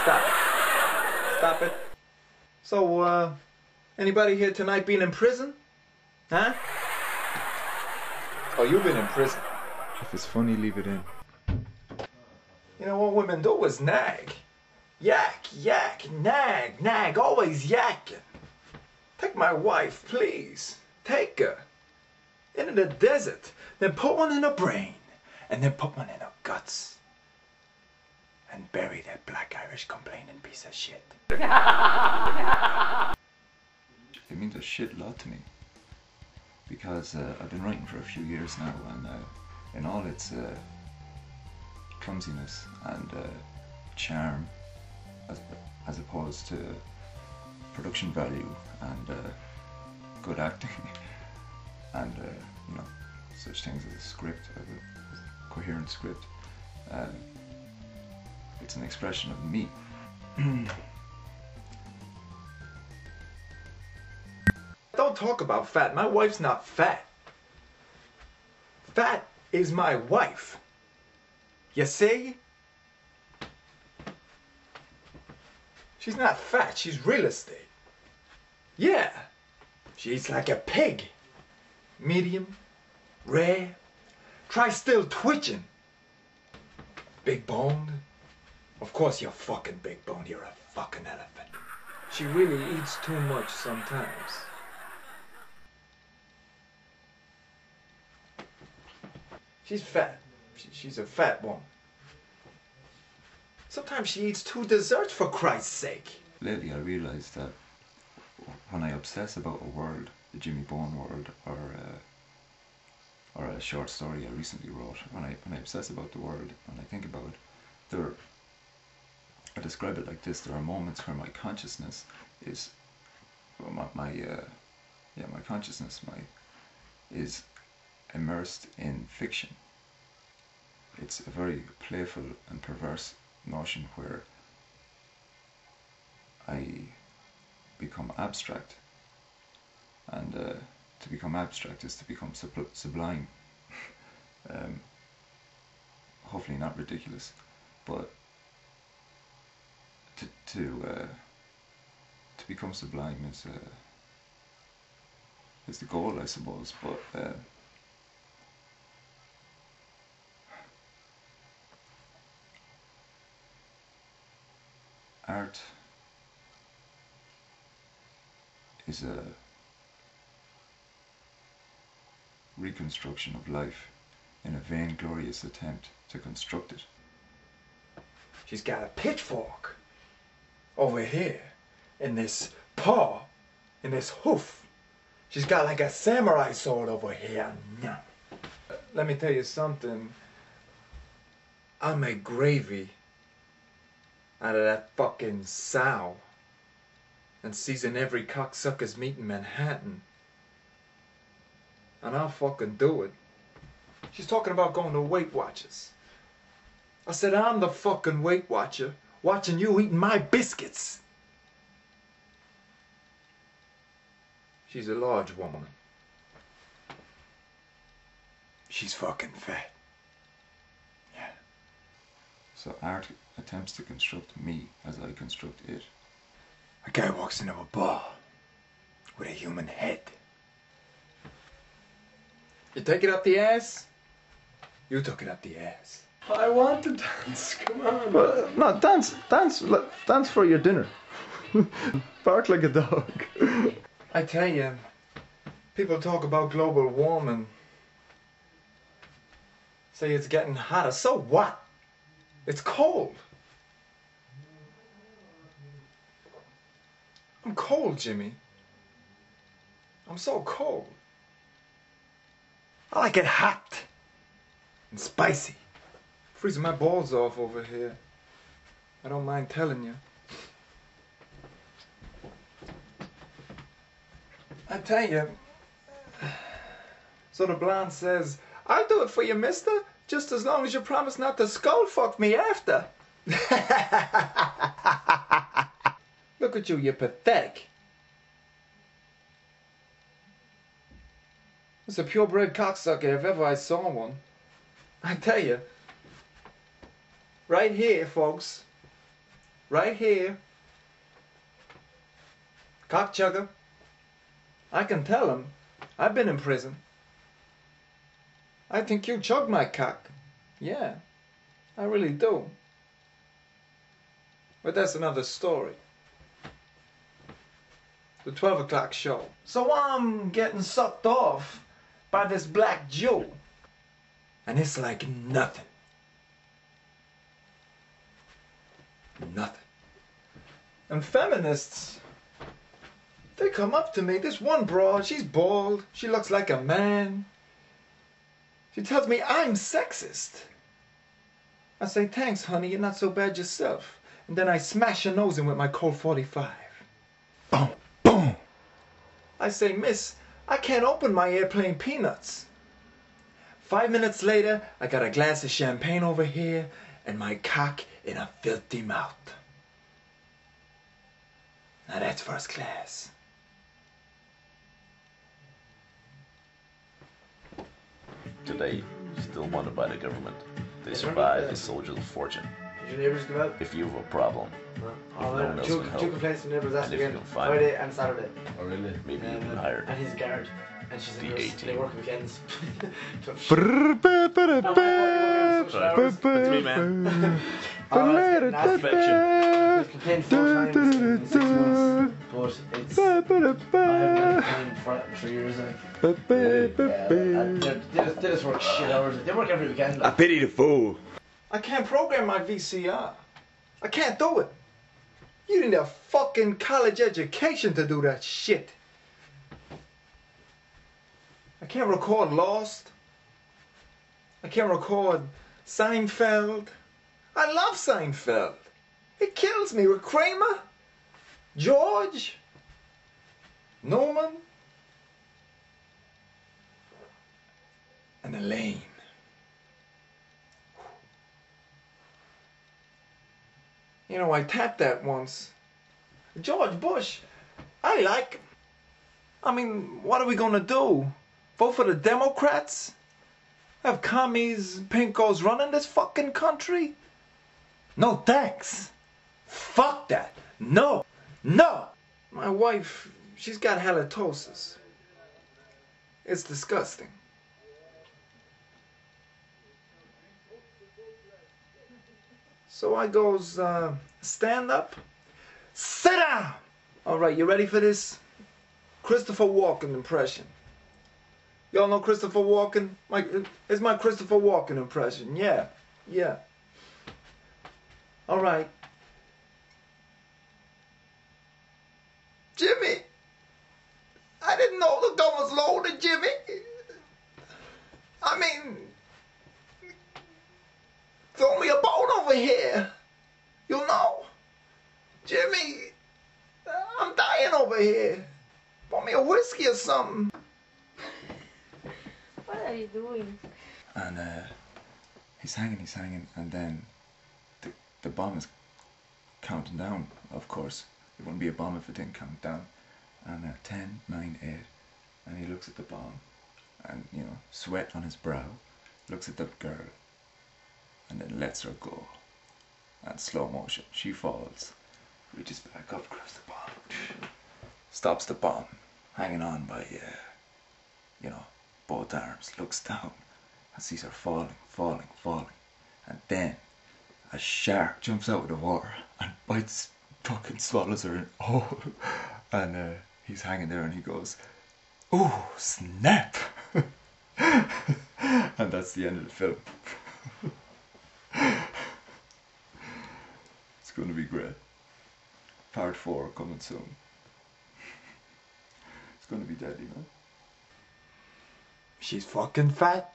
Stop it. Stop it. So, anybody here tonight been in prison? Huh? Oh, you've been in prison. If it's funny, leave it in. You know what women do is nag. Yak, yak, nag, nag, always yakking. Take my wife, please. Take her. Into the desert. Then put one in her brain. And then put one in her guts. And bury that black Irish complaining piece of shit. It means a shit lot to me. Because I've been writing for a few years now, and in all its clumsiness and charm, as opposed to production value and good acting and you know, such things as a script, a coherent script, it's an expression of me. Don't talk about fat. My wife's not fat. Fat is my wife. You see? She's not fat, she's real estate. Yeah. She eats like a pig. Medium, rare, try still twitching. Big boned. Of course you're fucking big boned, you're a fucking elephant. She really eats too much sometimes. She's fat. She's a fat woman. Sometimes she eats 2 desserts, for Christ's sake. Lately I realised that when I obsess about a world, the Jimmy Bone world, or a short story I recently wrote, when I obsess about the world and I think about it, I describe it like this: there are moments where my consciousness is, well, my consciousness is immersed in fiction. It's a very playful and perverse notion where I become abstract, and to become abstract is to become sublime. Hopefully not ridiculous, but to become sublime is the goal, I suppose. But art is a reconstruction of life in a vainglorious attempt to construct it. She's got a pitchfork over here in this paw, in this hoof. She's got like a samurai sword over here. Let me tell you something. I'll make gravy out of that fucking sow and season every cocksucker's meat in Manhattan. And I'll fucking do it. She's talking about going to Weight Watchers. I said, I'm the fucking Weight Watcher, watching you eating my biscuits. She's a large woman. She's fucking fat. Yeah. So art attempts to construct me as I construct it. A guy walks into a bar with a human head. You take it up the ass? You took it up the ass. I want to dance, come on. But, no, dance for your dinner. Bark like a dog. I tell you, people talk about global warming. Say it's getting hotter. So what? It's cold. I'm cold, Jimmy. I'm so cold. I like it hot and spicy. Freezing my balls off over here. I don't mind telling you. I tell you. So the blonde says, I'll do it for you, mister, just as long as you promise not to skull fuck me after. Look at you, you're pathetic. It's a purebred cocksucker if ever I saw one. I tell you. Right here, folks. right here. Cock chugger. I can tell him. I've been in prison. I think you chug my cock. Yeah, I really do. But that's another story. The 12 o'clock show. So I'm getting sucked off by this black Jew. And it's like nothing. Nothing. And feminists, they come up to me. This one broad, she's bald. She looks like a man. She tells me I'm sexist. I say, thanks, honey, you're not so bad yourself. And then I smash her nose in with my Colt 45. Boom, boom. I say, miss, I can't open my airplane peanuts. 5 minutes later, I got a glass of champagne over here and my cock in a filthy mouth. Now that's first class. Today, still wanted by the government. They survive the soldiers of fortune. Did your neighbours come out? If you have a problem, Oh, no one else two can help. complaints from neighbours last And if you weekend, can find Friday and Saturday. Oh really? maybe you can hire And he's a guard. And she's a the nurse. 18. They work weekends. It's me, man. Perfection. We've complained 4 times in 6 months, but it's... I haven't complained for 3 years now. They just work shit hours. They work every weekend. I pity the fool. I can't program my VCR. I can't do it. You need a fucking college education to do that shit. I can't record Lost. I can't record Seinfeld. I love Seinfeld. It kills me with Kramer, George, Norman, and Elaine. You know, I tapped that once. George Bush, I like him. I mean, what are we gonna do? Vote for the Democrats? Have commies, pinkos running this fucking country? No thanks. Fuck that. No. No. My wife, she's got halitosis. It's disgusting. So I goes, stand up, sit down. All right, you ready for this? Christopher Walken impression. Y'all know Christopher Walken? It's my Christopher Walken impression. Yeah, yeah. All right. Jimmy, I didn't know the gun was loaded, Jimmy. I mean, throw me a bone over here. You know, Jimmy, I'm dying over here. Pour me a whiskey or something. What are you doing? And he's hanging, and then the bomb is counting down, of course. It wouldn't be a bomb if it didn't count down. And 10, 9, 8. And he looks at the bomb, and, you know, sweat on his brow, looks at the girl, and then lets her go. And slow motion, she falls, reaches back up, grabs the bomb, stops the bomb, hanging on by, you know, both arms, looks down, and sees her falling. And then a shark jumps out of the water and bites, fucking swallows her whole. And he's hanging there and he goes, "Ooh, snap!" And that's the end of the film. It's going to be great. Part 4 coming soon. It's going to be deadly, man. She's fucking fat.